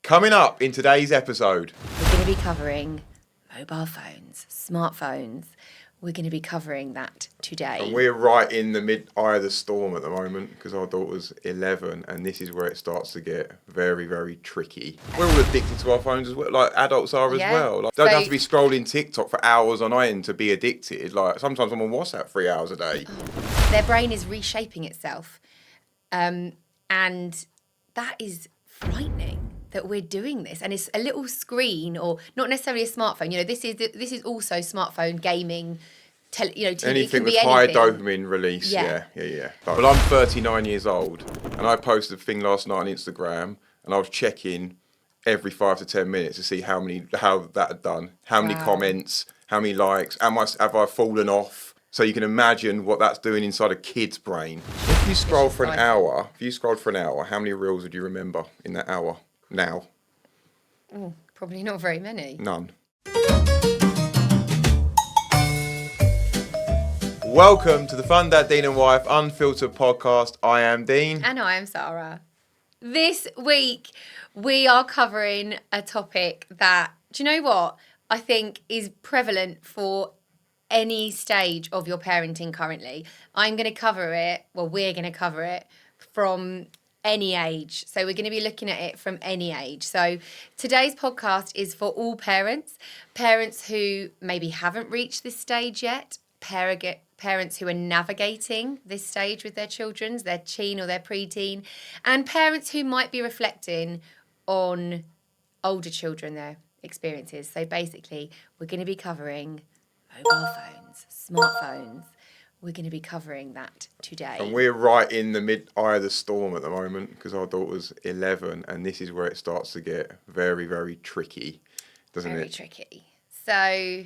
Coming up in today's episode, We're going to be covering mobile phones, smartphones. We're going to be covering that today. and we're right in the mid-eye of the storm at the moment because our daughter's 11 and this is where it starts to get very, very tricky. We're all addicted to our phones as well, like adults are as well. Like, don't have to be scrolling TikTok for hours on end to be addicted. Like sometimes I'm on WhatsApp 3 hours a day. Their brain is reshaping itself. And that is frightening that we're doing this. And it's a little screen, or not necessarily a smartphone. You know, this is also smartphone gaming. TV, Anything with anything. high dopamine release, yeah. Well, I'm 39 years old, and I posted a thing last night on Instagram, and I was checking every 5 to 10 minutes to see how that had done, how many comments, how many likes, have I fallen off? So you can imagine what that's doing inside a kid's brain. If you scroll for an hour, how many reels would you remember in that hour now? Oh, probably not very many. None. Welcome to the Fun Dad, Dean and Wife Unfiltered podcast. I am Dean. And I am Sara. This week, we are covering a topic that, do you know what, I think is prevalent for any stage of your parenting currently. We're going to cover it from any age. So we're going to be looking at it from any age. So today's podcast is for all parents who maybe haven't reached this stage yet, parents who are navigating this stage with their children, their teen or their preteen, and parents who might be reflecting on older children, their experiences. So basically, we're going to be covering mobile phones, smartphones. We're going to be covering that today. And we're right in the mid-eye of the storm at the moment because our daughter's 11 and this is where it starts to get very, very tricky, doesn't it? Very tricky. So,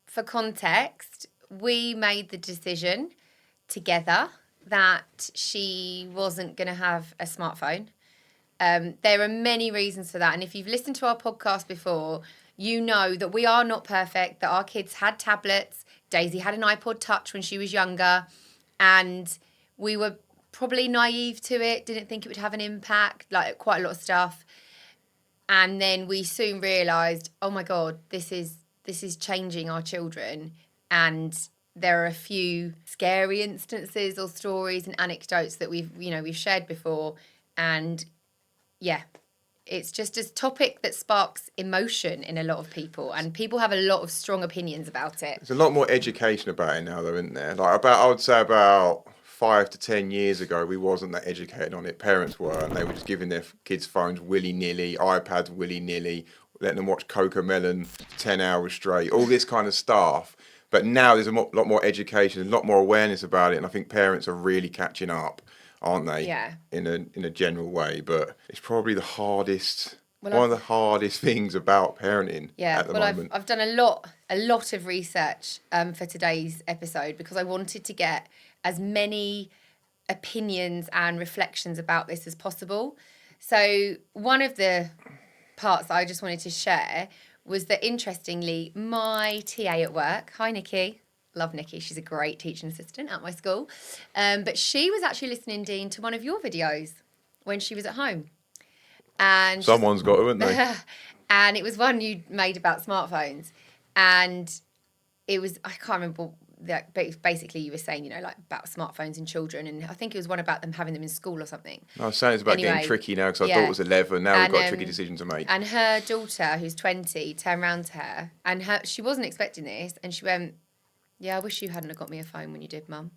for context, we made the decision together that she wasn't going to have a smartphone. There are many reasons for that. And if you've listened to our podcast before, you know that we are not perfect, that our kids had tablets. Daisy had an iPod Touch when she was younger, and we were probably naive to it, didn't think it would have an impact, like quite a lot of stuff. And then we soon realised, oh my God, this is changing our children. And there are a few scary instances or stories and anecdotes that we've shared before. And yeah, it's just a topic that sparks emotion in a lot of people, and people have a lot of strong opinions about it. There's a lot more education about it now, though, isn't there? I would say about 5 to 10 years ago, we wasn't that educated on it. Parents were, and they were just giving their kids phones willy-nilly, iPads willy-nilly, letting them watch Cocomelon 10 hours straight, all this kind of stuff. But now there's a lot more education, a lot more awareness about it, and I think parents are really catching up, aren't they? Yeah. In a general way, but it's probably the hardest. One of the hardest things about parenting at the moment. I've done a lot of research for today's episode because I wanted to get as many opinions and reflections about this as possible. So one of the parts that I just wanted to share was that, interestingly, my TA at work, hi Nikki, love Nikki, she's a great teaching assistant at my school, but she was actually listening, Dean, to one of your videos when she was at home. And someone's got to, haven't they? And it was one you made about smartphones, and it was, I can't remember, but basically you were saying, like about smartphones and children, and I think it was one about them having them in school or something. I was saying it's about getting tricky now because our daughter's 11, now we've got a tricky decision to make. And her daughter, who's 20, turned around to her, and she wasn't expecting this, and she went, yeah, I wish you hadn't have got me a phone when you did, Mum.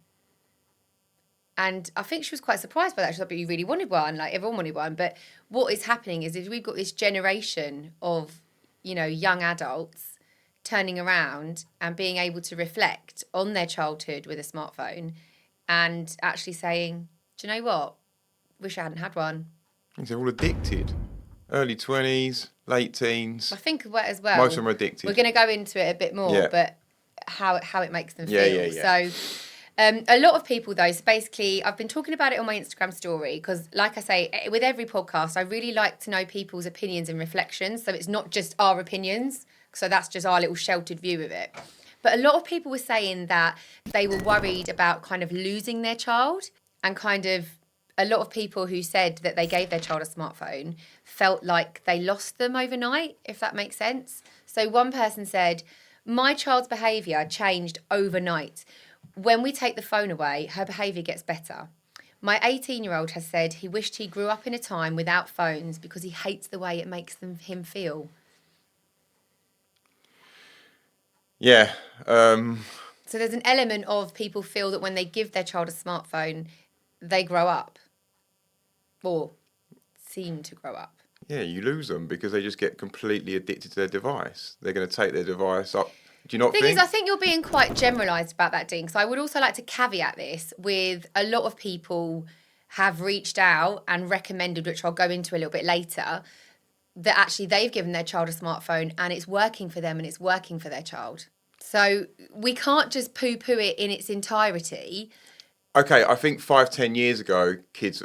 And I think she was quite surprised by that. She thought, but you really wanted one, like everyone wanted one. But what is happening is we've got this generation of, young adults turning around and being able to reflect on their childhood with a smartphone and actually saying, do you know what? Wish I hadn't had one. They're all addicted. Early 20s, late teens. I think as well. Most of them are addicted. We're going to go into it a bit more, but how it makes them feel. Yeah. So a lot of people, though, so basically I've been talking about it on my Instagram story because, like I say, with every podcast, I really like to know people's opinions and reflections. So it's not just our opinions. So that's just our little sheltered view of it. But a lot of people were saying that they were worried about kind of losing their child and kind of a lot of people who said that they gave their child a smartphone felt like they lost them overnight, if that makes sense. So one person said, my child's behaviour changed overnight. When we take the phone away, her behaviour gets better. My 18-year-old has said he wished he grew up in a time without phones because he hates the way it makes him feel. Yeah. So there's an element of people feel that when they give their child a smartphone, they grow up. Or seem to grow up. Yeah, you lose them because they just get completely addicted to their device. They're going to take their device up. Do you not think? The thing is, I think you're being quite generalised about that, Dean. So I would also like to caveat this with a lot of people have reached out and recommended, which I'll go into a little bit later, that actually they've given their child a smartphone and it's working for them and it's working for their child. So we can't just poo-poo it in its entirety. Okay, I think 5-10 years ago, kids,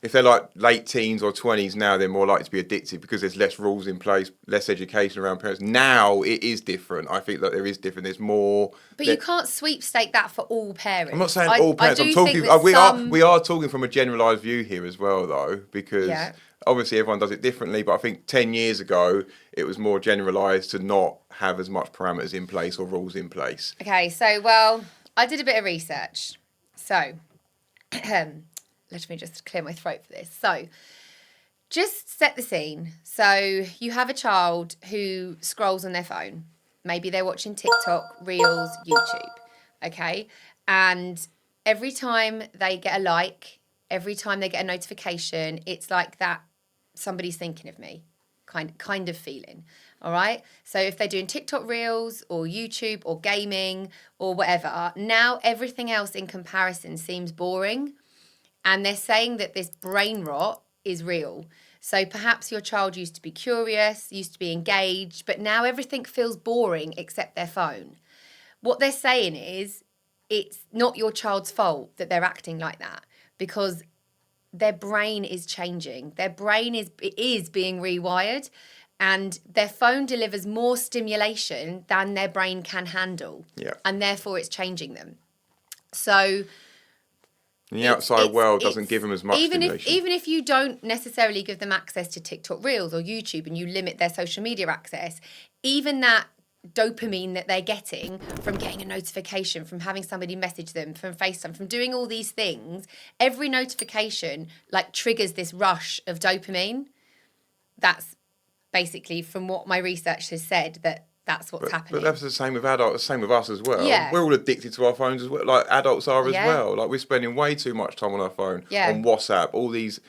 if they're like late teens or 20s now, they're more likely to be addicted because there's less rules in place, less education around parents. Now it is different. I think that there is different. There's more. But you can't sweepstake that for all parents. I'm not saying all parents. I'm talking. We are talking from a generalised view here as well, though, because obviously everyone does it differently. But I think 10 years ago it was more generalised to not have as much parameters in place or rules in place. Okay, so I did a bit of research. So, let me just clear my throat for this. So, just set the scene. So, you have a child who scrolls on their phone. Maybe they're watching TikTok, Reels, YouTube. Okay? And every time they get a like, every time they get a notification, it's like that somebody's thinking of me kind of feeling. All right. So if they're doing TikTok Reels or YouTube or gaming or whatever, now everything else in comparison seems boring. And they're saying that this brain rot is real. So perhaps your child used to be curious, used to be engaged, but now everything feels boring except their phone. What they're saying is it's not your child's fault that they're acting like that because their brain is changing. Their brain is being rewired. And their phone delivers more stimulation than their brain can handle. Yeah. And therefore it's changing them. So the outside world doesn't give them as much stimulation. Even if you don't necessarily give them access to TikTok Reels or YouTube and you limit their social media access, even that dopamine that they're getting from getting a notification, from having somebody message them, from FaceTime, from doing all these things, every notification triggers this rush of dopamine. That's basically from what my research has said that's what's happening. But that's the same with adults, the same with us as well. Yeah. We're all addicted to our phones as well, like adults are as well. Like we're spending way too much time on our phone, on WhatsApp, all these.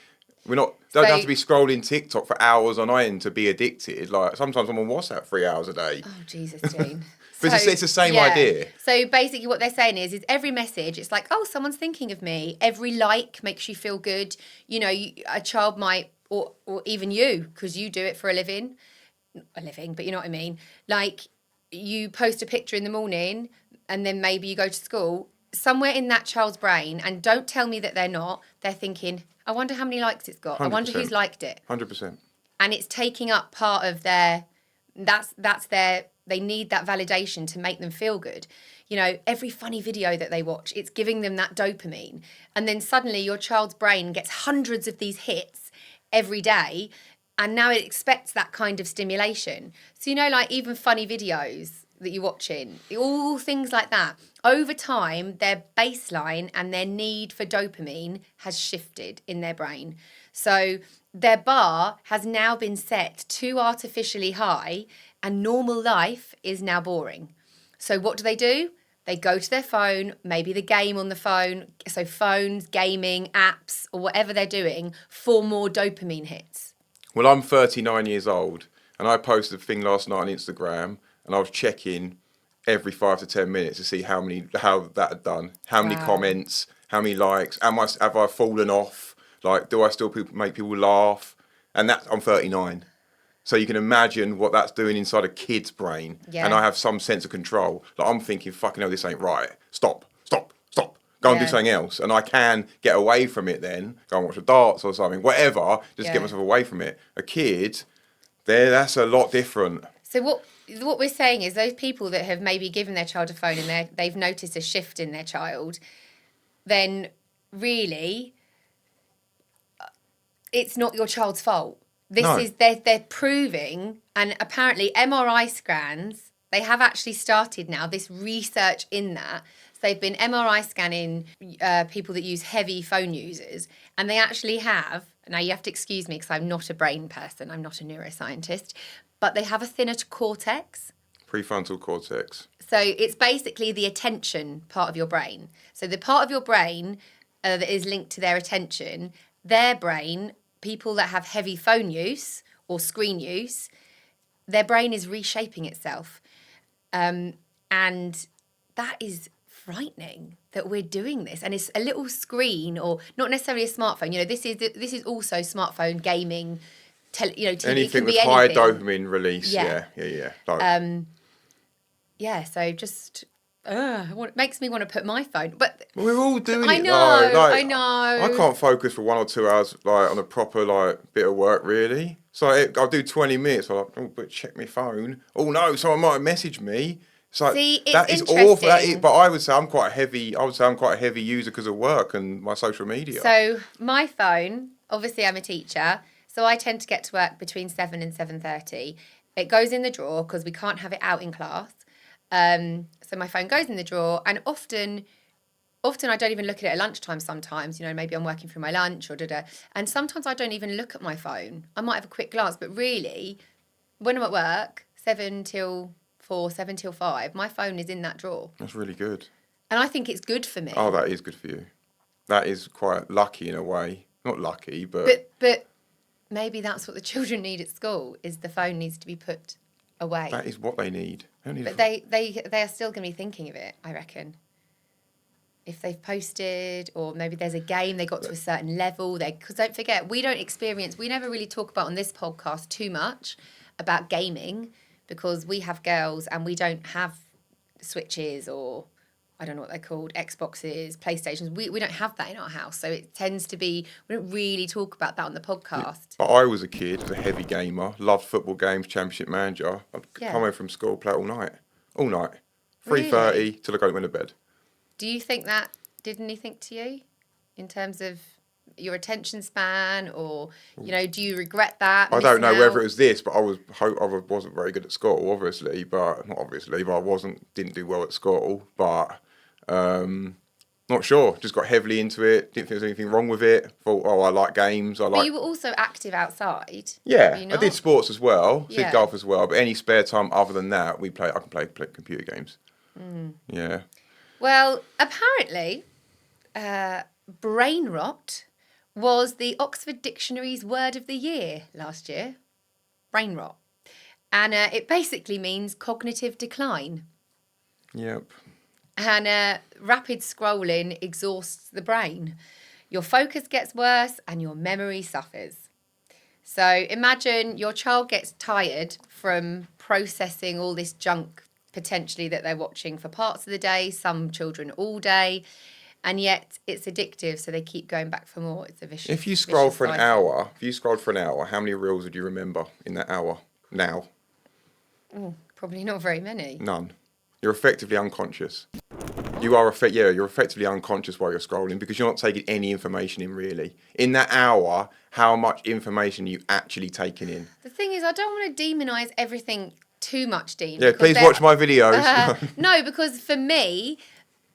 Don't have to be scrolling TikTok for hours on end to be addicted. Like sometimes I'm on WhatsApp 3 hours a day. Oh, Jesus, Dean. But it's the same idea. So basically what they're saying is every message, it's like, oh, someone's thinking of me. Every like makes you feel good. A child might, or even you, because you do it for a living, but you know what I mean? Like you post a picture in the morning and then maybe you go to school, somewhere in that child's brain, and don't tell me that they're thinking, I wonder how many likes it's got. 100%. I wonder who's liked it. 100%. And it's taking up part of they need that validation to make them feel good. Every funny video that they watch, it's giving them that dopamine. And then suddenly your child's brain gets hundreds of these hits every day. And now it expects that kind of stimulation. So, even funny videos that you're watching, all things like that. Over time, their baseline and their need for dopamine has shifted in their brain. So their bar has now been set too artificially high and normal life is now boring. So what do? They go to their phone, maybe the game on the phone, so phones, gaming, apps, or whatever they're doing for more dopamine hits. Well, I'm 39 years old and I posted a thing last night on Instagram and I was checking every 5 to 10 minutes to see how that had done, how many comments, how many likes, have I fallen off, like do I still make people laugh? And I'm 39. So you can imagine what that's doing inside a kid's brain. Yeah. And I have some sense of control. Like I'm thinking, fucking hell, this ain't right. Stop. Go and do something else. And I can get away from it then, go and watch the darts or something, whatever, just get myself away from it. A kid, that's a lot different. So what we're saying is those people that have maybe given their child a phone and they've noticed a shift in their child, then really it's not your child's fault. This No. is they're proving, and apparently MRI scans, they have actually started now this research in that. So they've been MRI scanning people that use heavy phone users, and they actually have. Now you have to excuse me because I'm not a brain person. I'm not a neuroscientist, but they have a thinner cortex. Prefrontal cortex. So it's basically the attention part of your brain. So the part of your brain that is linked to their attention, their brain, people that have heavy phone use or screen use, their brain is reshaping itself. And that is frightening that we're doing this. And it's a little screen, or not necessarily a smartphone. You know, this is also smartphone gaming, TV. Anything with anything. high dopamine release. Yeah. Yeah. Like, Yeah, so just it makes me want to put my phone. But we're all doing I it. know, though. I know. I can't focus for 1 or 2 hours like on a proper bit of work really. So I'll do 20 minutes. I'm like, oh, but check my phone. Oh no, someone might have messaged me. It's like, See, it's that is interesting. awful. But I would say I'm quite a heavy user because of work and my social media. So my phone, obviously I'm a teacher, so I tend to get to work between 7 and 7:30. It goes in the drawer because we can't have it out in class. So my phone goes in the drawer, and often I don't even look at it at lunchtime sometimes. You know, maybe I'm working through my lunch or da-da. And sometimes I don't even look at my phone. I might have a quick glance, but really, when I'm at work, 7 till 4, 7 till 5, my phone is in that drawer. That's really good. And I think it's good for me. Oh, that is good for you. That is quite lucky in a way. Not lucky, but... But maybe that's what the children need at school, is the phone needs to be put away. That is what they need. But they are still going to be thinking of it, I reckon. If they've posted, or maybe there's a game, they got to a certain level. Because don't forget, we never really talk about on this podcast too much about gaming, because we have girls and we don't have Switches, or I don't know what they're called, Xboxes, PlayStations. We don't have that in our house. So it tends to be, we don't really talk about that on the podcast. But I was a kid, was a heavy gamer, loved football games, Championship Manager. I'd come home from school, play all night. 3:30 Really? till I go to bed. Do you think that did anything to you in terms of your attention span, or, you know, do you regret that? I don't know missing whether out? it was this, but I wasn't very good at school, obviously, but I didn't do well at school, but not sure. Just got heavily into it. Didn't think there was anything wrong with it. Thought, I like games. But you were also active outside. Yeah, were you I not? did sports as well. Yeah. Did golf as well. But any spare time other than that, I can play computer games. Yeah. Well, apparently, brain rot was the Oxford Dictionary's word of the year last year. Brain rot. And it basically means cognitive decline. Yep. And rapid scrolling exhausts the brain. Your focus gets worse and your memory suffers. So imagine your child gets tired from processing all this junk potentially that they're watching for parts of the day, some children all day, and yet it's addictive, so they keep going back for more. It's a vicious. If you scroll for an cycle. hour, how many reels would you remember in that hour now? Probably not very many. None. You're effectively unconscious. You're effectively unconscious while you're scrolling because you're not taking any information in really. In that hour, how much information are you actually taking in? The thing is, I don't want to demonise everything too much, Dean. Yeah, please watch my videos. No, because for me,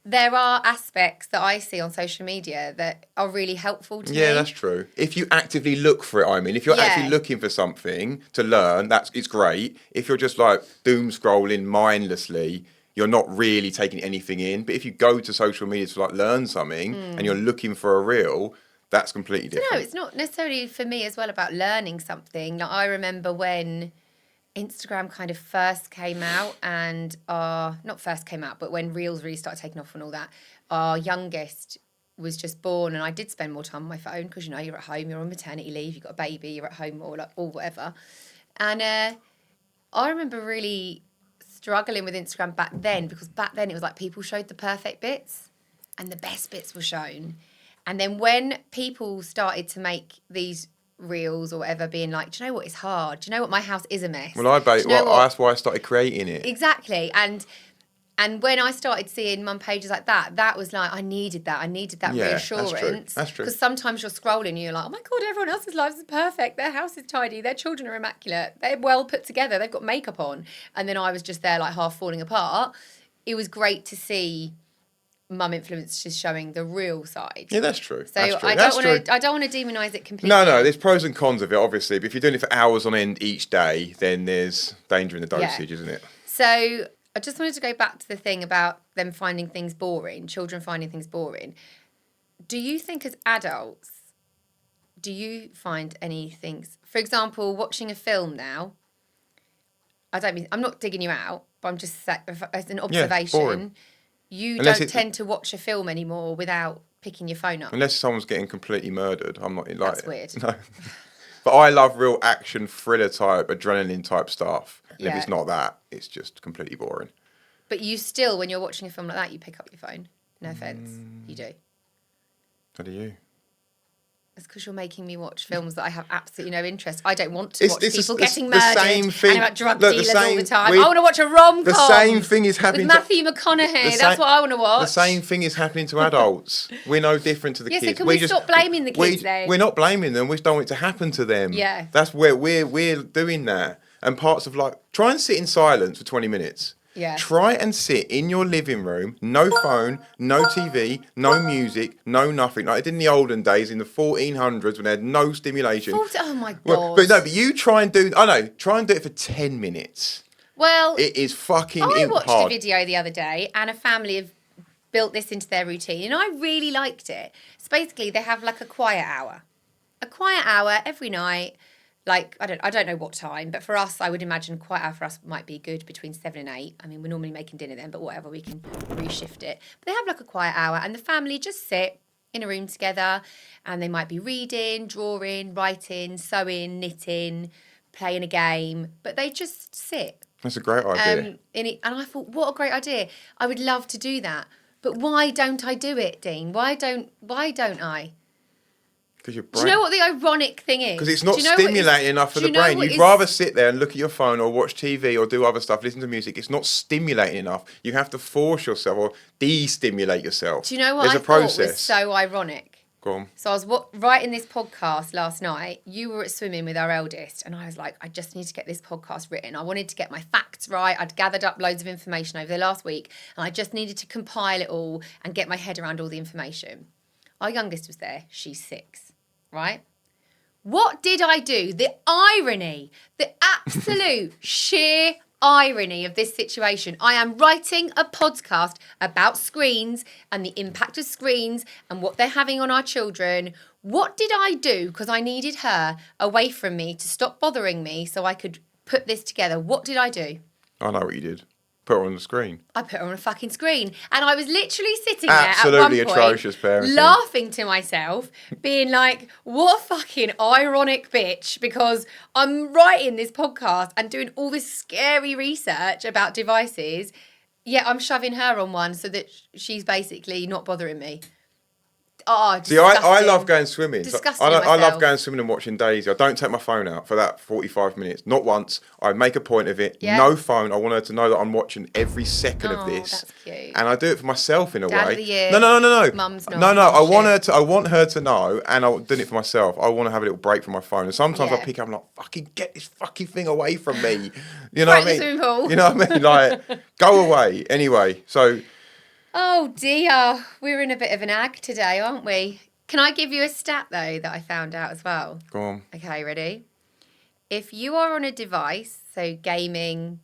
there are aspects that I see on social media that are really helpful to me. Yeah, that's true. If you actively look for it, if you're actually looking for something to learn, it's great. If you're just like doom scrolling mindlessly, you're not really taking anything in. But if you go to social media to like learn something and you're looking for a reel, that's completely different. No, it's not necessarily for me as well about learning something. Like, I remember when Instagram kind of first came out, and not first came out, but when Reels really started taking off and all that, our youngest was just born, and I did spend more time on my phone because, you know, you're at home, you're on maternity leave, you've got a baby, you're at home, or whatever. And I remember really struggling with Instagram back then, because back then it was like people showed the perfect bits and the best bits were shown. And then when people started to make these reels or whatever, being like, do you know what, it's hard. Do you know what, my house is a mess. Well, that's why I started creating it. Exactly. And And when I started seeing mum pages like that, that was like, I needed that. I needed that Yeah, reassurance. that's true. Because sometimes you're scrolling and you're like, oh my God, everyone else's lives is perfect. Their house is tidy. Their children are immaculate. They're well put together. They've got makeup on. And then I was just there like half falling apart. It was great to see mum influencers showing the real side. Yeah, that's true. So That's true. I don't want to demonise it completely. No, there's pros and cons of it, obviously. But if you're doing it for hours on end each day, then there's danger in the dosage, isn't it? So I just wanted to go back to the thing about them finding things boring, children finding things boring. Do you think as adults, do you find any things, for example, watching a film now, I'm not digging you out, but I'm just as an observation, boring. You Unless don't tend to watch a film anymore without picking your phone up. Unless someone's getting completely murdered. I'm not like That's weird. No. But I love real action, thriller type, adrenaline type stuff. And if Yeah. it's not that, it's just completely boring. But you still, when you're watching a film like that, you pick up your phone. No offence. You do. How do you? It's because you're making me watch films that I have absolutely no interest. I don't want to watch people getting the murdered same thing. and about drug dealers all the time. I want to watch a rom-com. The same thing is happening with Matthew McConaughey. That's what I want to watch. The same thing is happening to adults. We're no different to the kids. So can we stop blaming the kids then? We're not blaming them. We just don't want it to happen to them. Yeah. That's where we're doing that. And parts of try and sit in silence for 20 minutes. Yeah. Try and sit in your living room, no phone, no TV, no music, no nothing. Like I did in the olden days, in the 1400s, when they had no stimulation. Oh my God. But you try and do it for 10 minutes. Well, it is fucking I watched hard. a video the other day, and a family have built this into their routine, and I really liked it. So basically, they have like a quiet hour every night. Like, I don't know what time, but for us, I would imagine quiet hour for us might be good between 7 and 8. I mean, we're normally making dinner then, but whatever, we can reshift it. But they have like a quiet hour, and the family just sit in a room together, and they might be reading, drawing, writing, sewing, knitting, playing a game, but they just sit. That's a great idea. And I thought, what a great idea. I would love to do that. But why don't I do it, Dean? Why don't I? Because your brain. Do you know what the ironic thing is? Because it's not stimulating enough for the brain. You'd rather sit there and look at your phone or watch TV or do other stuff, listen to music. It's not stimulating enough. You have to force yourself or de-stimulate yourself. Do you know what There's I a process. thought was so ironic? Go on. So I was writing this podcast last night. You were at swimming with our eldest, and I was like, I just need to get this podcast written. I wanted to get my facts right. I'd gathered up loads of information over the last week, and I just needed to compile it all and get my head around all the information. Our youngest was there. She's 6, right? What did I do? The irony, the absolute sheer irony of this situation. I am writing a podcast about screens and the impact of screens and what they're having on our children. What did I do? Because I needed her away from me to stop bothering me so I could put this together. What did I do? I know what you did. Put her on the screen. I put her on a fucking screen. And I was literally sitting there Absolutely at one point, atrocious parenting. laughing to myself, being like, what a fucking ironic bitch, because I'm writing this podcast and doing all this scary research about devices, yet I'm shoving her on one so that she's basically not bothering me. Oh, see, I love going swimming. Disgusting I love myself. going swimming and watching Daisy. I don't take my phone out for that 45 minutes. Not once. I make a point of it. Yeah. No phone. I want her to know that I'm watching every second of this. That's cute. And I do it for myself in a Dad way. of the year. No. Mum's not. No. I Shit. want her to know, and I'm doing it for myself. I want to have a little break from my phone. And sometimes I Yeah. pick up and I'm like, fucking get this fucking thing away from me. You know what I mean? Swimming pool. You know what I mean? Like, go away. Anyway, so. Oh dear, we're in a bit of an ag today, aren't we? Can I give you a stat, though, that I found out as well? Go on. Okay, ready? If you are on a device, so gaming,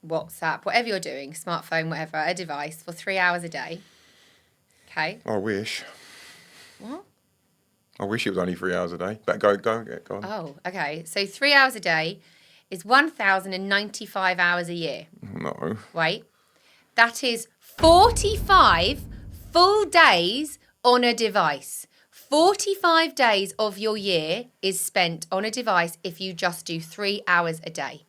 WhatsApp, whatever you're doing, smartphone, whatever, a device, for 3 hours a day, okay? I wish. What? I wish it was only 3 hours a day. But go on. Oh, okay. So 3 hours a day is 1,095 hours a year. No. Wait. That is 45 full days on a device. 45 days of your year is spent on a device if you just do 3 hours a day.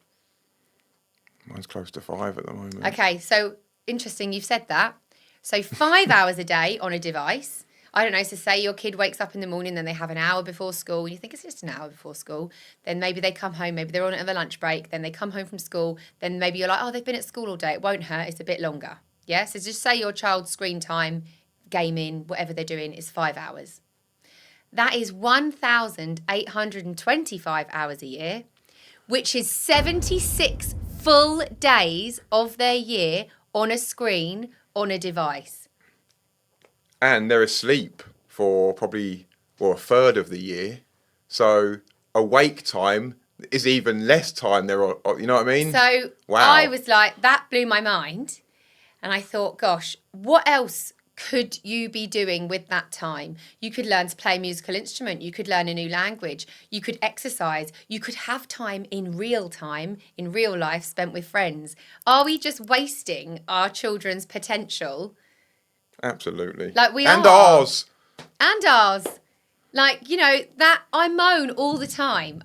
Mine's close to 5 at the moment. Okay, so interesting you've said that. So 5 hours a day on a device. I don't know, so say your kid wakes up in the morning, then they have an hour before school, and you think it's just an hour before school. Then maybe they come home, maybe they're on it at their lunch break, then they come home from school, then maybe you're like, oh, they've been at school all day, it won't hurt, it's a bit longer. Yeah, so just say your child's screen time, gaming, whatever they're doing, is 5 hours. That is 1,825 hours a year, which is 76 full days of their year on a screen, on a device. And they're asleep for probably, a third of the year. So awake time is even less time they're on, you know what I mean? So wow. I was like, that blew my mind. And I thought, gosh, what else could you be doing with that time? You could learn to play a musical instrument. You could learn a new language. You could exercise. You could have time, in real life, spent with friends. Are we just wasting our children's potential? Absolutely. Like we and are. ours. And ours. Like, you know, that I moan all the time.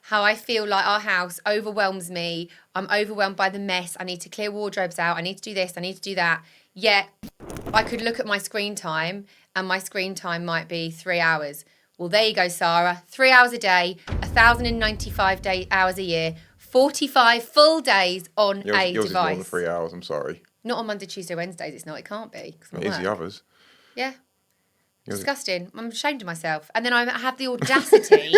How I feel like our house overwhelms me. I'm overwhelmed by the mess. I need to clear wardrobes out. I need to do this. I need to do that. Yet I could look at my screen time and my screen time might be 3 hours. Well, there you go, Sara. 3 hours a day, 1,095 hours a year, 45 full days on a Yours device. is more than 3 hours, I'm sorry. Not on Monday, Tuesday, Wednesdays. It's not. It can't be. It is the others. Yeah. Disgusting. I'm ashamed of myself. And then I have the audacity.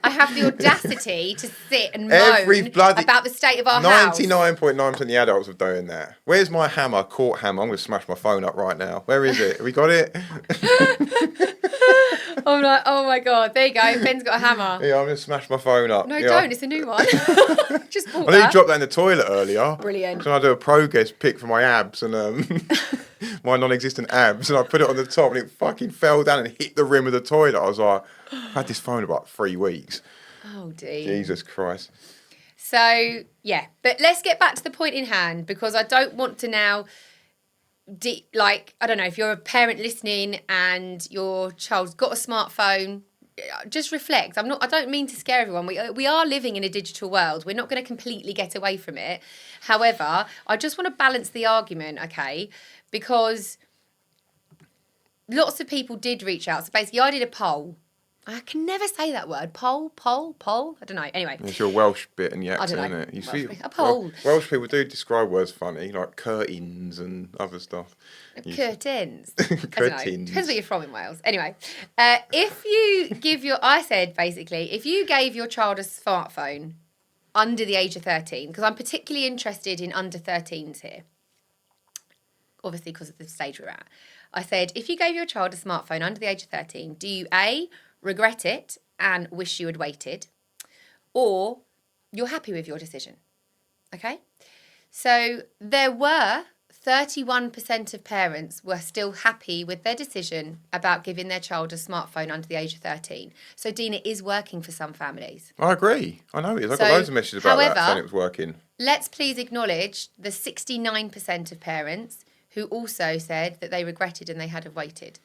To sit and moan about the state of our house. 99.9% of the adults are doing that. Where's my hammer? Court hammer. I'm going to smash my phone up right now. Where is it? Have we got it? I'm like, oh my God. There you go. Ben's got a hammer. Yeah, I'm going to smash my phone up. No, don't. It's a new one. Just bought I nearly dropped that in the toilet earlier. Brilliant. So I do a progress pic for my abs and my non-existent abs, and I put it on the top, and it fucking fell down and hit the rim of the toilet. I was like, I've had this phone about 3 weeks. Oh, dear. Jesus Christ. So, yeah. But let's get back to the point in hand, because I don't want to now... I don't know, if you're a parent listening and your child's got a smartphone, just reflect. I don't mean to scare everyone. We are living in a digital world. We're not going to completely get away from it. However, I just want to balance the argument, okay? Because lots of people did reach out. So basically, I did a poll. I can never say that word. Poll. I don't know. Anyway. It's your Welsh bit and the accent, I isn't don't it? know. You see, a poll. Welsh people do describe words funny, like curtains and other stuff. Curtains. Curtains. Depends where you're from in Wales. Anyway, I said basically, if you gave your child a smartphone under the age of 13, because I'm particularly interested in under 13s here, obviously because of the stage we're at. I said, if you gave your child a smartphone under the age of 13, do you A, regret it and wish you had waited, or you're happy with your decision? Okay? So there were 31% of parents were still happy with their decision about giving their child a smartphone under the age of 13. So, Dean, it is working for some families. I agree. I know it is. I've got loads of messages about that saying it was working. Let's please acknowledge the 69% of parents who also said that they regretted and they had have waited.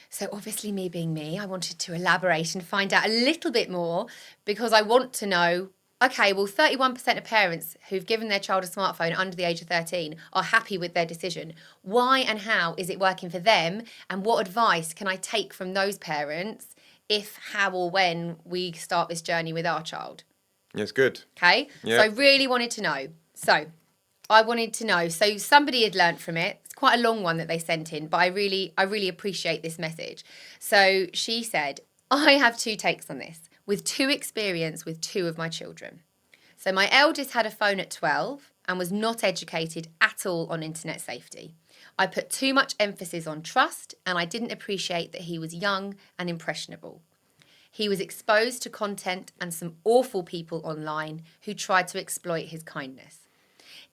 So obviously, me being me, I wanted to elaborate and find out a little bit more, because I want to know, okay, well, 31% of parents who've given their child a smartphone under the age of 13 are happy with their decision. Why and how is it working for them? And what advice can I take from those parents if, how or when we start this journey with our child? Yes, good. Okay? Yeah. So I really wanted to know. So somebody had learnt from it. It's quite a long one that they sent in, but I really appreciate this message. So she said, I have 2 takes on this, with 2 experience with 2 of my children. So my eldest had a phone at 12 and was not educated at all on internet safety. I put too much emphasis on trust, and I didn't appreciate that he was young and impressionable. He was exposed to content and some awful people online who tried to exploit his kindness.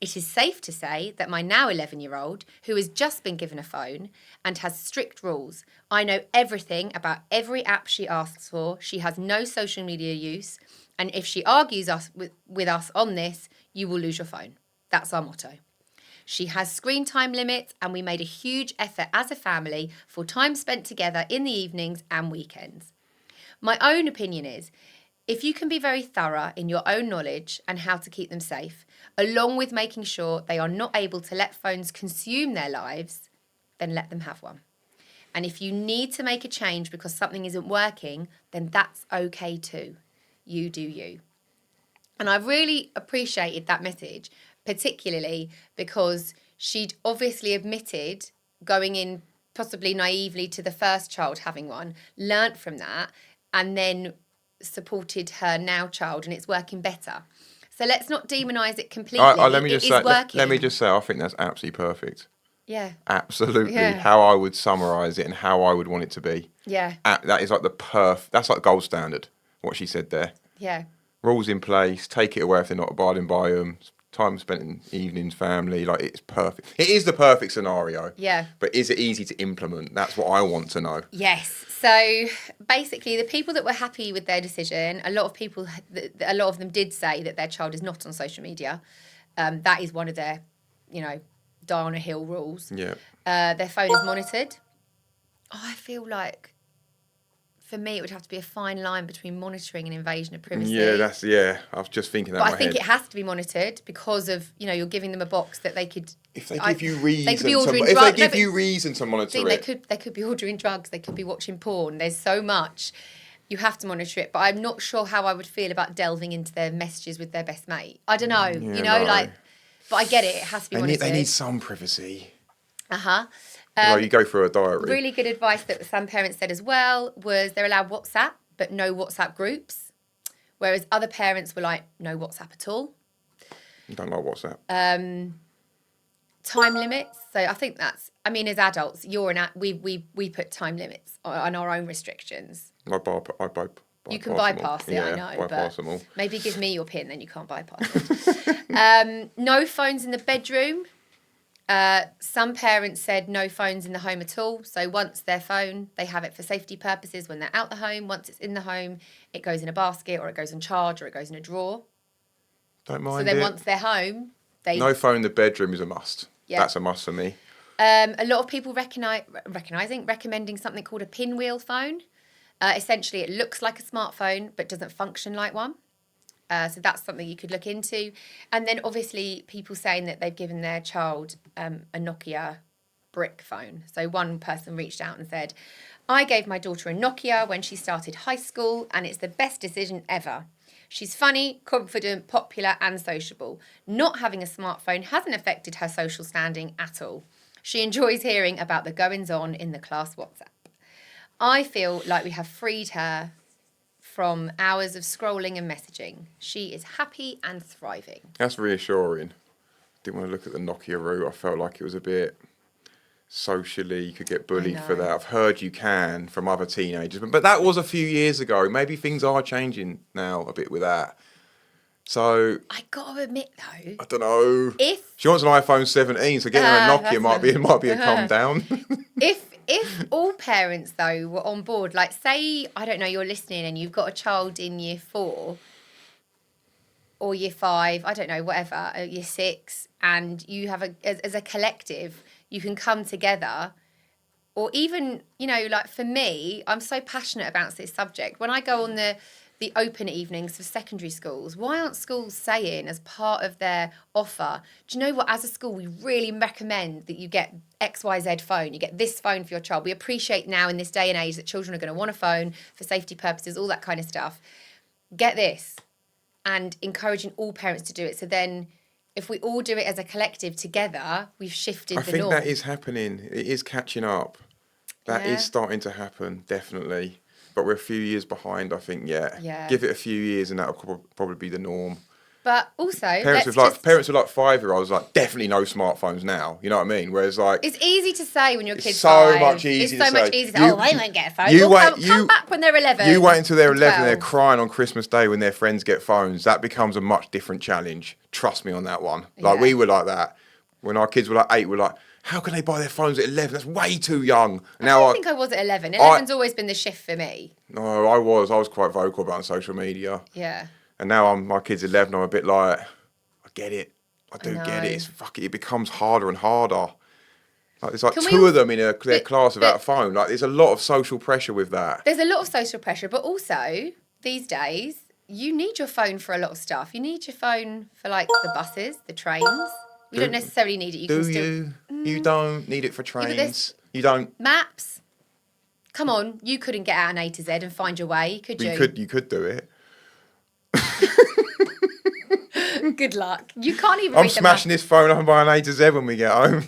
It is safe to say that my now 11-year-old, who has just been given a phone and has strict rules, I know everything about every app she asks for. She has no social media use. And if she argues with us on this, you will lose your phone. That's our motto. She has screen time limits, and we made a huge effort as a family for time spent together in the evenings and weekends. My own opinion is, if you can be very thorough in your own knowledge and how to keep them safe, along with making sure they are not able to let phones consume their lives, then let them have one. And if you need to make a change because something isn't working, then that's okay too. You do you. And I really appreciated that message, particularly because she'd obviously admitted going in possibly naively to the first child having one, learnt from that, and then supported her now child, and it's working better. So let's not demonise it completely. It is working. Let me just say, I think that's absolutely perfect. Yeah. Absolutely. Yeah. How I would summarise it and how I would want it to be. Yeah. That is like that's like gold standard, what she said there. Yeah. Rules in place, take it away if they're not abiding by them, time spent in evenings, family, like it's perfect. It is the perfect scenario. Yeah. But is it easy to implement? That's what I want to know. Yes. So basically, the people that were happy with their decision, a lot of them did say that their child is not on social media. That is one of their, die on a hill rules. Yeah. Their phone is monitored. I feel like, for me, it would have to be a fine line between monitoring and invasion of privacy. Yeah, I was just thinking that in my head. But I think it has to be monitored because of, you're giving them a box that they could... If they give you reason, they could be ordering if they give you reason to monitor it. They could be ordering drugs, they could be watching porn. There's so much. You have to monitor it, but I'm not sure how I would feel about delving into their messages with their best mate. I don't know, but I get it. It has to be monitored. They need some privacy. Uh-huh. You go through a diary. Really good advice that some parents said as well was they're allowed WhatsApp, but no WhatsApp groups. Whereas other parents were like, no WhatsApp at all. I don't like WhatsApp. Time limits. So I think as adults, we put time limits on our own restrictions. I You can bypass it, I know, bypass but them all. Maybe give me your PIN, then you can't bypass it. No phones in the bedroom. Some parents said no phones in the home at all. So once their phone, they have it for safety purposes when they're out the home. Once it's in the home, it goes in a basket or it goes on charge or it goes in a drawer. Don't mind So then once they're home, no phone in the bedroom is a must. Yeah. That's a must for me. A lot of people recommending something called a pinwheel phone. Essentially, it looks like a smartphone but doesn't function like one. So that's something you could look into. And then obviously people saying that they've given their child a Nokia brick phone. So one person reached out and said, I gave my daughter a Nokia when she started high school and it's the best decision ever. She's funny, confident, popular and sociable. Not having a smartphone hasn't affected her social standing at all. She enjoys hearing about the goings-on in the class WhatsApp. I feel like we have freed her from hours of scrolling and messaging. She is happy and thriving. That's reassuring. Didn't want to look at the Nokia route. I felt like it was a bit socially, you could get bullied for that. I've heard you can from other teenagers. But that was a few years ago. Maybe things are changing now a bit with that. So I got to admit though, I don't know. If she wants an iPhone 17, so getting her a Nokia might be a calm down. If all parents though were on board, like say, I don't know, you're listening and you've got a child in year 4 or year 5, I don't know, whatever, year 6, and you have as a collective, you can come together. Or even, like for me, I'm so passionate about this subject. When I go on the open evenings for secondary schools, why aren't schools saying as part of their offer, do you know what, as a school, we really recommend that you get XYZ phone, you get this phone for your child. We appreciate now in this day and age that children are going to want a phone for safety purposes, all that kind of stuff. Get this. And encouraging all parents to do it. So then if we all do it as a collective together, we've shifted the norm. I think that is happening. It is catching up. That is starting to happen, definitely. But we're a few years behind, I think, yeah. Give it a few years and that'll probably be the norm. But also, parents with like 5-year-olds, like, definitely no smartphones now. You know what I mean? Whereas, like, it's easy to say when your kids so much easier. It's so much easier to say, they won't get a phone. Come back when they're 11. You wait until they're 11 and they're crying on Christmas Day when their friends get phones. That becomes a much different challenge. Trust me on that one. Like, we were like that. When our kids were like 8, we're like, how can they buy their phones at 11? That's way too young. I think I was at 11. 11's always been the shift for me. No, I was quite vocal about social media. Yeah. And now my kid's 11, I'm a bit like, I get it. I do get it. It becomes harder and harder. Like, there's like two of them in their class without a phone. Like, there's a lot of social pressure with that. There's a lot of social pressure, but also, these days, you need your phone for a lot of stuff. You need your phone for, like, the buses, the trains. You don't necessarily need it. You don't need it for trains. You don't. Maps. Come on, you couldn't get out an A to Z and find your way, could you? You could do it. Good luck. You can't even I'm read the smashing this phone up and buying A to Z when we get home.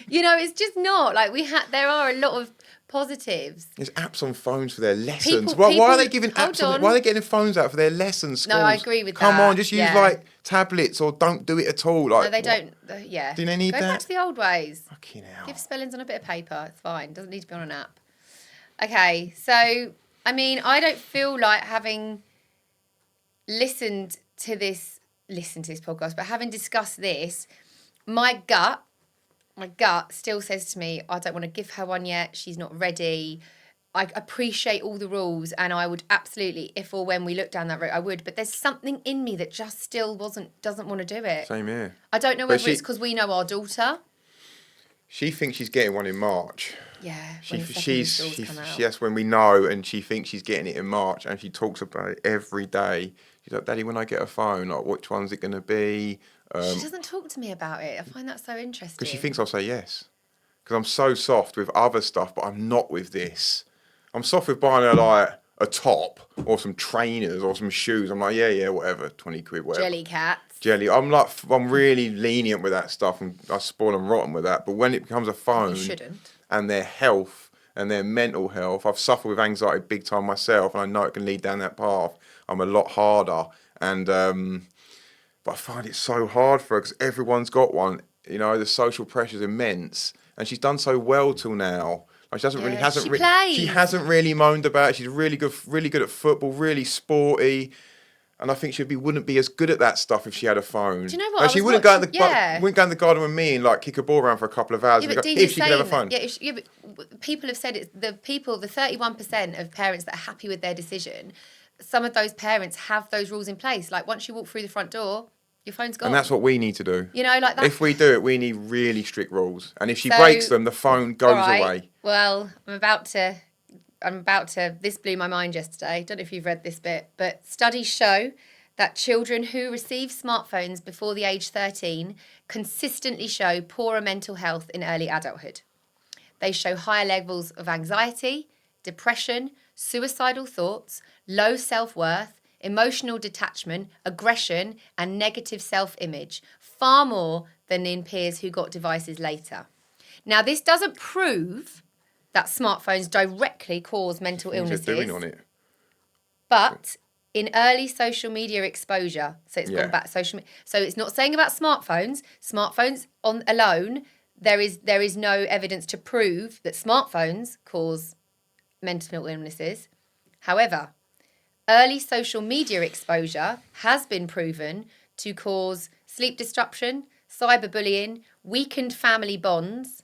It's just not. Like, there are a lot of positives. There's apps on phones for their lessons. People- Why are they giving hold apps on? on. Why are they getting phones out for their lessons? No, Schools? I agree with Come that. on, just use Yeah. like tablets or don't do it at all. Like, No, they what? don't. Yeah. Do they need Go that? back to the old ways. Fucking hell. Give spellings on a bit of paper. It's fine. Doesn't need to be on an app. Okay, so, I mean, I don't feel like having listened to this podcast, but having discussed this, my gut still says to me, I don't want to give her one yet. She's not ready. I appreciate all the rules, and I would absolutely, if or when we look down that route, I would. But there's something in me that just still doesn't want to do it. Same here. I don't know whether it's because we know our daughter. She thinks she's getting one in March. Yeah, Yes, when we know, and she thinks she's getting it in March, and she talks about it every day. She's like, Daddy, when I get a phone, like, which one's it going to be? She doesn't talk to me about it. I find that so interesting. Because she thinks I'll say yes. Because I'm so soft with other stuff, but I'm not with this. I'm soft with buying her like a top or some trainers or some shoes. I'm like, yeah, whatever, 20 quid, whatever. Jelly cats. Jelly. I'm really lenient with that stuff, and I spoil and rotten with that. But when it becomes a phone, You shouldn't. and their health and their mental health, I've suffered with anxiety big time myself, and I know it can lead down that path. I'm a lot harder, and but I find it so hard for her because everyone's got one. The social pressure's immense, and she's done so well till now. Like, she hasn't really moaned about it. She's really good at football, really sporty. And I think wouldn't be as good at that stuff if she had a phone. Do you know what? Like, she wouldn't go in the garden with me and like kick a ball around for a couple of hours if she could have a phone. But people have said it. The 31% of parents that are happy with their decision, some of those parents have those rules in place. Like, once you walk through the front door, your phone's gone. And that's what we need to do. Like that. If we do it, we need really strict rules. And if she breaks them, the phone goes away. Well, I'm about to. This blew my mind yesterday. Don't know if you've read this bit, but studies show that children who receive smartphones before the age 13 consistently show poorer mental health in early adulthood. They show higher levels of anxiety, depression, suicidal thoughts, low self-worth, emotional detachment, aggression, and negative self-image, far more than in peers who got devices later. Now, this doesn't prove that smartphones directly cause mental illnesses. Doing on it. But in early social media exposure, so it's gone back social media. So it's not saying about smartphones. Smartphones on alone, there is no evidence to prove that smartphones cause mental illnesses. However, early social media exposure has been proven to cause sleep disruption, cyberbullying, weakened family bonds,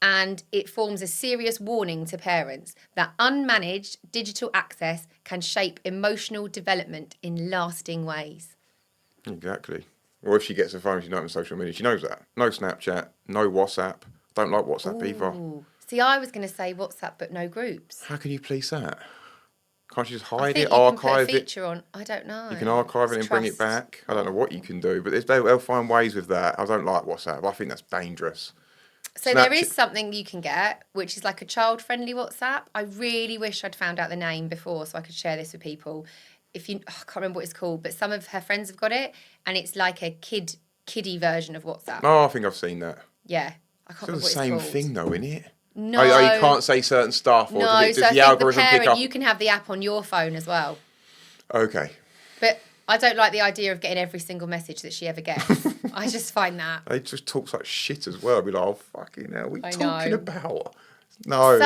and it forms a serious warning to parents that unmanaged digital access can shape emotional development in lasting ways. Exactly. Or if she gets a phone, she's not on social media. She knows that. No Snapchat, no WhatsApp. Don't like WhatsApp either. See, I was going to say WhatsApp, but no groups. How can you police that? Can't you just hide I think it, you archive can put a it? feature on. I don't know. You can archive it and bring it back. I don't know what you can do, but they'll find ways with that. I don't like WhatsApp. I think that's dangerous. So there is something you can get, which is like a child-friendly WhatsApp. I really wish I'd found out the name before so I could share this with people. I can't remember what it's called, but some of her friends have got it, and it's like a kiddie version of WhatsApp. Oh, I think I've seen that. Yeah, I can't remember what it's called. It's the same thing though, isn't it? No. Oh, you can't say certain stuff, or does the algorithm pick up? You can have the app on your phone as well. Okay. But I don't like the idea of getting every single message that she ever gets. I just find that. They just talk such shit as well. I'd be like, oh, fucking hell, what are you talking about? No.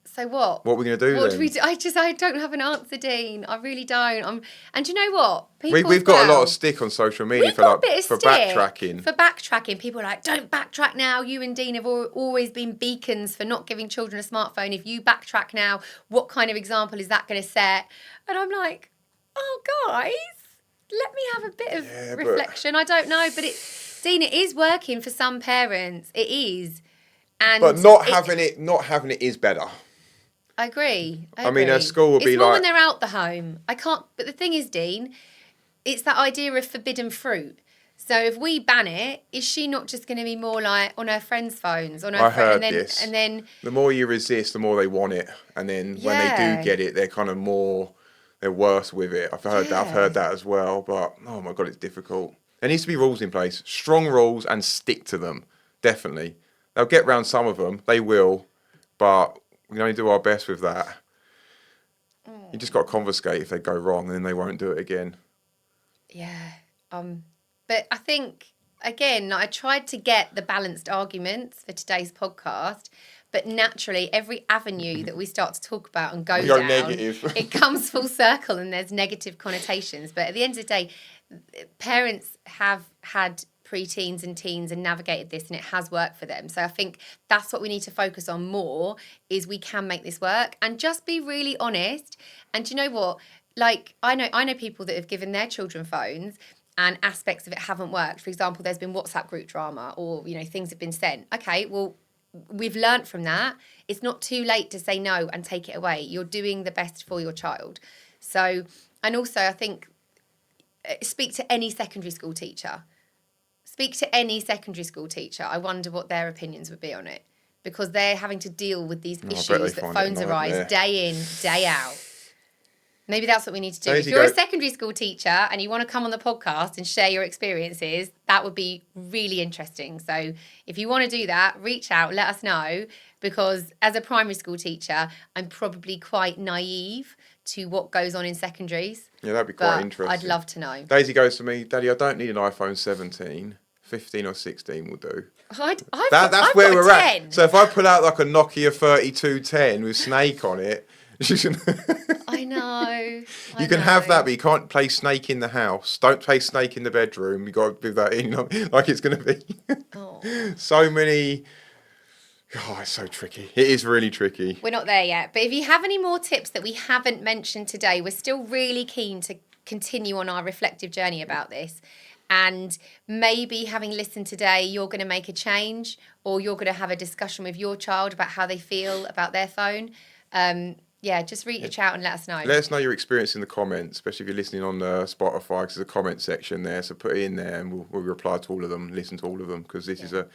So what? What are we going to do then? What do we do? I don't have an answer, Dean. I really don't. And do you know what? We've got a lot of stick on social media for backtracking. For backtracking. People are like, don't backtrack now. You and Dean have always been beacons for not giving children a smartphone. If you backtrack now, what kind of example is that going to set? And I'm like, oh, guys, let me have a bit of reflection. I don't know. But Dean, it is working for some parents. It is. But not having it is better. I agree. I mean, her school would be like... It's more when they're out the home. I can't... But the thing is, Dean, it's that idea of forbidden fruit. So if we ban it, is she not just going to be more like on her friends' phones? I heard this. And then... The more you resist, the more they want it. And then when they do get it, they're kind of more... they're worse with it. I've heard that as well. But oh my God, it's difficult. There needs to be rules in place, strong rules, and stick to them. Definitely, they'll get round some of them. They will, but we can only do our best with that. You just got to confiscate if they go wrong, and then they won't do it again. Yeah. But I think, again, I tried to get the balanced arguments for today's podcast, but naturally, every avenue that we start to talk about and go down, negative. it comes full circle and there's negative connotations. But at the end of the day, parents have had preteens and teens and navigated this, and it has worked for them. So I think that's what we need to focus on more, is we can make this work, and just be really honest. And do you know what? Like, I know people that have given their children phones and aspects of it haven't worked. For example, there's been WhatsApp group drama, or, you know, things have been sent. Okay, well, we've learnt from that. It's not too late to say no and take it away. You're doing the best for your child. So, and also I think, speak to any secondary school teacher. Speak to any secondary school teacher. I wonder what their opinions would be on it, because they're having to deal with these issues that phones arise day in, day out. Maybe that's what we need to do. If you're a secondary school teacher and you want to come on the podcast and share your experiences, that would be really interesting. So if you want to do that, reach out, let us know, because as a primary school teacher, I'm probably quite naive to what goes on in secondaries. Yeah, that'd be quite interesting. I'd love to know. Daisy goes to me, Daddy, I don't need an iPhone 17. 15 or 16 will do. That's where we're 10. at. So if I pull out like a Nokia 3210 with Snake on it, I know. You can have that, but you can't play Snake in the house. Don't play Snake in the bedroom. You got to do that in like it's going to be. So many. Oh, it's so tricky. It is really tricky. We're not there yet. But if you have any more tips that we haven't mentioned today, we're still really keen to continue on our reflective journey about this. And maybe having listened today, you're going to make a change, or you're going to have a discussion with your child about how they feel about their phone. Just reach out and let us know. Let us know your experience in the comments, especially if you're listening on Spotify, because there's a comment section there. So put it in there and we'll reply to all of them, listen to all of them, because this is a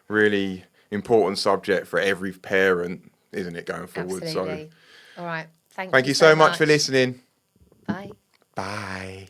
really important subject for every parent, isn't it, going forward? Absolutely. So, all right. Thank you so much for listening. Bye. Bye.